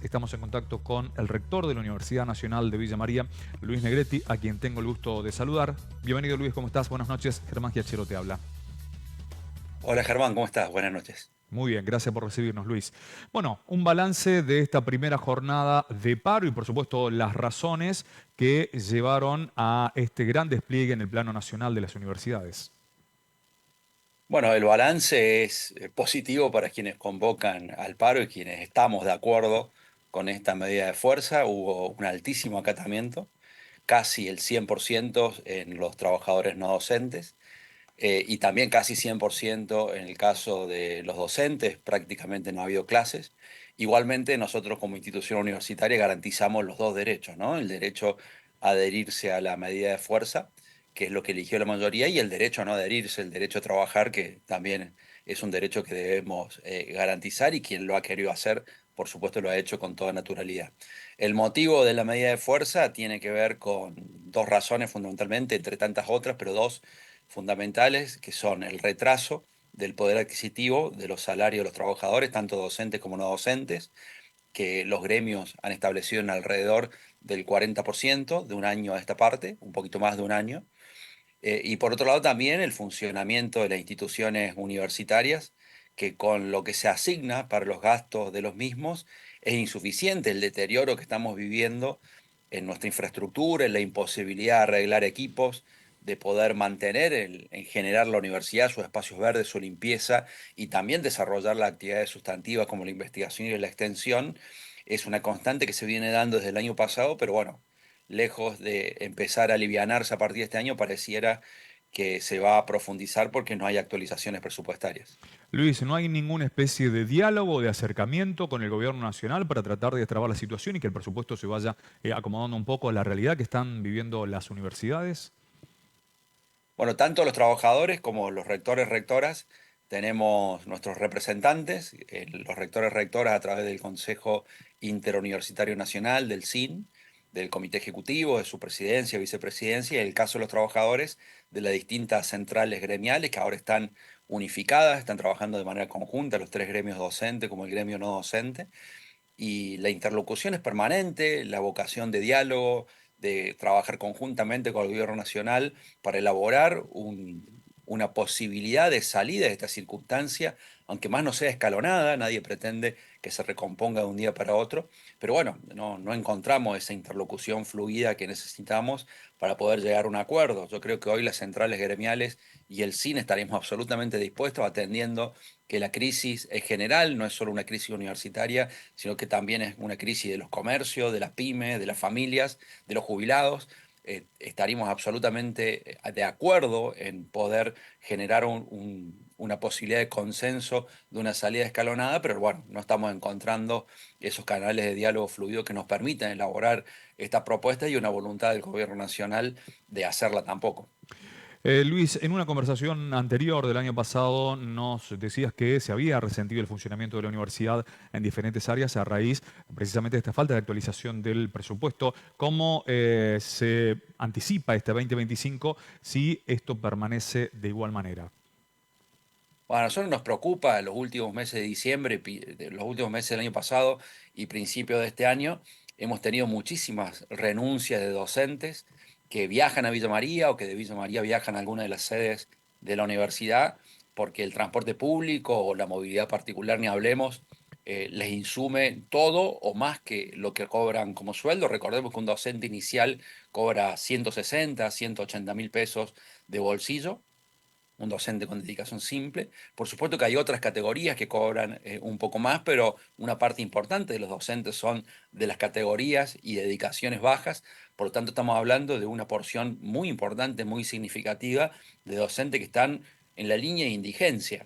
Estamos en contacto con el rector de la Universidad Nacional de Villa María, Luis Negretti, a quien tengo el gusto de saludar. Bienvenido, Luis, ¿cómo estás? Buenas noches. Germán Giachero te habla. Hola Germán, ¿cómo estás? Buenas noches. Muy bien, gracias por recibirnos, Luis. Bueno, un balance de esta primera jornada de paro y, por supuesto, las razones que llevaron a este gran despliegue en el plano nacional de las universidades. Bueno, el balance es positivo para quienes convocan al paro y quienes estamos de acuerdo con esta medida de fuerza. Hubo un altísimo acatamiento, casi el 100% en los trabajadores no docentes y también casi 100% en el caso de los docentes. Prácticamente no ha habido clases. Igualmente, nosotros como institución universitaria garantizamos los dos derechos, ¿no? El derecho a adherirse a la medida de fuerza, que es lo que eligió la mayoría, y el derecho a no adherirse, el derecho a trabajar, que también es un derecho que debemos garantizar, y quien lo ha querido hacer, por supuesto, lo ha hecho con toda naturalidad. El motivo de la medida de fuerza tiene que ver con dos razones fundamentalmente, entre tantas otras, pero dos fundamentales, que son el retraso del poder adquisitivo de los salarios de los trabajadores, tanto docentes como no docentes, que los gremios han establecido en alrededor del 40% de un año a esta parte, un poquito más de un año. Y por otro lado también el funcionamiento de las instituciones universitarias, que con lo que se asigna para los gastos de los mismos es insuficiente. El deterioro que estamos viviendo en nuestra infraestructura, en la imposibilidad de arreglar equipos, de poder mantener en generar la universidad, sus espacios verdes, su limpieza y también desarrollar las actividades sustantivas como la investigación y la extensión, es una constante que se viene dando desde el año pasado, pero bueno, lejos de empezar a alivianarse a partir de este año, pareciera que se va a profundizar porque no hay actualizaciones presupuestarias. Luis, ¿no hay ninguna especie de diálogo, de acercamiento con el gobierno nacional para tratar de destrabar la situación y que el presupuesto se vaya acomodando un poco a la realidad que están viviendo las universidades? Bueno, tanto los trabajadores como los rectores, rectoras, tenemos nuestros representantes, los rectores, rectoras a través del Consejo Interuniversitario Nacional, del CIN, del Comité Ejecutivo, de su presidencia, vicepresidencia, y en el caso de los trabajadores, de las distintas centrales gremiales que ahora están unificadas, están trabajando de manera conjunta, los tres gremios docentes como el gremio no docente, y la interlocución es permanente, la vocación de diálogo, de trabajar conjuntamente con el gobierno nacional para elaborar una posibilidad de salida de esta circunstancia, aunque más no sea escalonada. Nadie pretende que se recomponga de un día para otro, pero bueno, no encontramos esa interlocución fluida que necesitamos para poder llegar a un acuerdo. Yo creo que hoy las centrales gremiales y el CIN estaremos absolutamente dispuestos, atendiendo que la crisis es general, no es solo una crisis universitaria, sino que también es una crisis de los comercios, de las pymes, de las familias, de los jubilados. Estaríamos absolutamente de acuerdo en poder generar una posibilidad de consenso de una salida escalonada, pero bueno, no estamos encontrando esos canales de diálogo fluido que nos permitan elaborar esta propuesta, y una voluntad del gobierno nacional de hacerla tampoco. Luis, en una conversación anterior del año pasado nos decías que se había resentido el funcionamiento de la universidad en diferentes áreas a raíz precisamente de esta falta de actualización del presupuesto. ¿Cómo se anticipa este 2025 si esto permanece de igual manera? Bueno, a nosotros nos preocupa los últimos meses de diciembre, los últimos meses del año pasado y principios de este año. Hemos tenido muchísimas renuncias de docentes que viajan a Villa María o que de Villa María viajan a alguna de las sedes de la universidad, porque el transporte público o la movilidad particular, ni hablemos, les insume todo o más que lo que cobran como sueldo. Recordemos que un docente inicial cobra 160, 180.000 pesos de bolsillo, un docente con dedicación simple. Por supuesto que hay otras categorías que cobran un poco más, pero una parte importante de los docentes son de las categorías y dedicaciones bajas. Por lo tanto, estamos hablando de una porción muy importante, muy significativa de docentes que están en la línea de indigencia.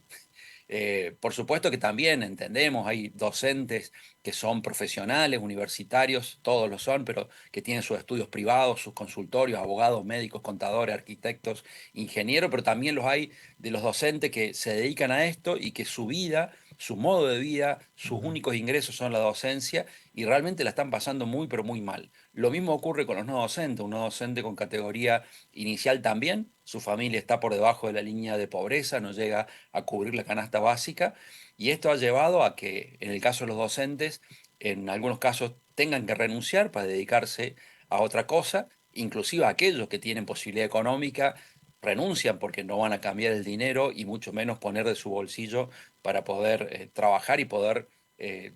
Por supuesto que también entendemos, hay docentes que son profesionales, universitarios, todos lo son, pero que tienen sus estudios privados, sus consultorios, abogados, médicos, contadores, arquitectos, ingenieros, pero también los hay de los docentes que se dedican a esto y que su vida, su modo de vida, sus Ujú. únicos ingresos son la docencia, y realmente la están pasando muy, pero muy mal. Lo mismo ocurre con los no docentes. Un no docente con categoría inicial también, su familia está por debajo de la línea de pobreza, no llega a cubrir la canasta básica, y esto ha llevado a que, en el caso de los docentes, en algunos casos tengan que renunciar para dedicarse a otra cosa, inclusive aquellos que tienen posibilidad económica renuncian porque no van a cambiar el dinero y mucho menos poner de su bolsillo para poder trabajar y poder eh,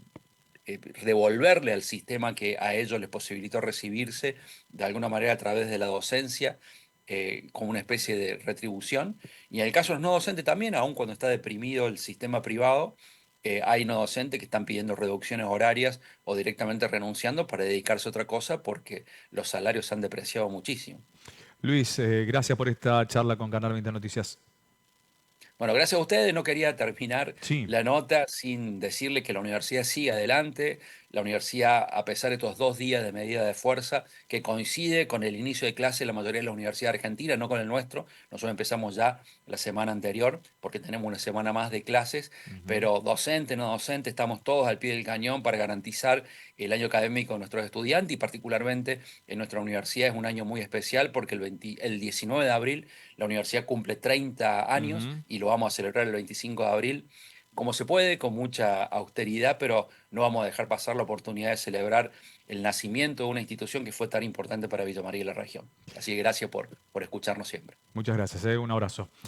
devolverle al sistema que a ellos les posibilitó recibirse de alguna manera a través de la docencia, como una especie de retribución. Y en el caso de los no docentes también, aun cuando está deprimido el sistema privado, hay no docentes que están pidiendo reducciones horarias o directamente renunciando para dedicarse a otra cosa porque los salarios se han depreciado muchísimo. Luis, gracias por esta charla con Canal 20 Noticias. Bueno, gracias a ustedes. No quería terminar Sí. la nota sin decirle que la universidad sigue adelante. La universidad, a pesar de estos 2 días de medida de fuerza, que coincide con el inicio de clase en la mayoría de las universidades argentinas, no con el nuestro. Nosotros empezamos ya la semana anterior porque tenemos una semana más de clases, Ujú. pero docente, no docente, estamos todos al pie del cañón para garantizar el año académico de nuestros estudiantes y particularmente en nuestra universidad es un año muy especial porque el 19 de abril la universidad cumple 30 años Ujú. y lo vamos a celebrar el 25 de abril, como se puede, con mucha austeridad, pero no vamos a dejar pasar la oportunidad de celebrar el nacimiento de una institución que fue tan importante para Villa María y la región. Así que gracias por escucharnos siempre. Muchas gracias, un abrazo.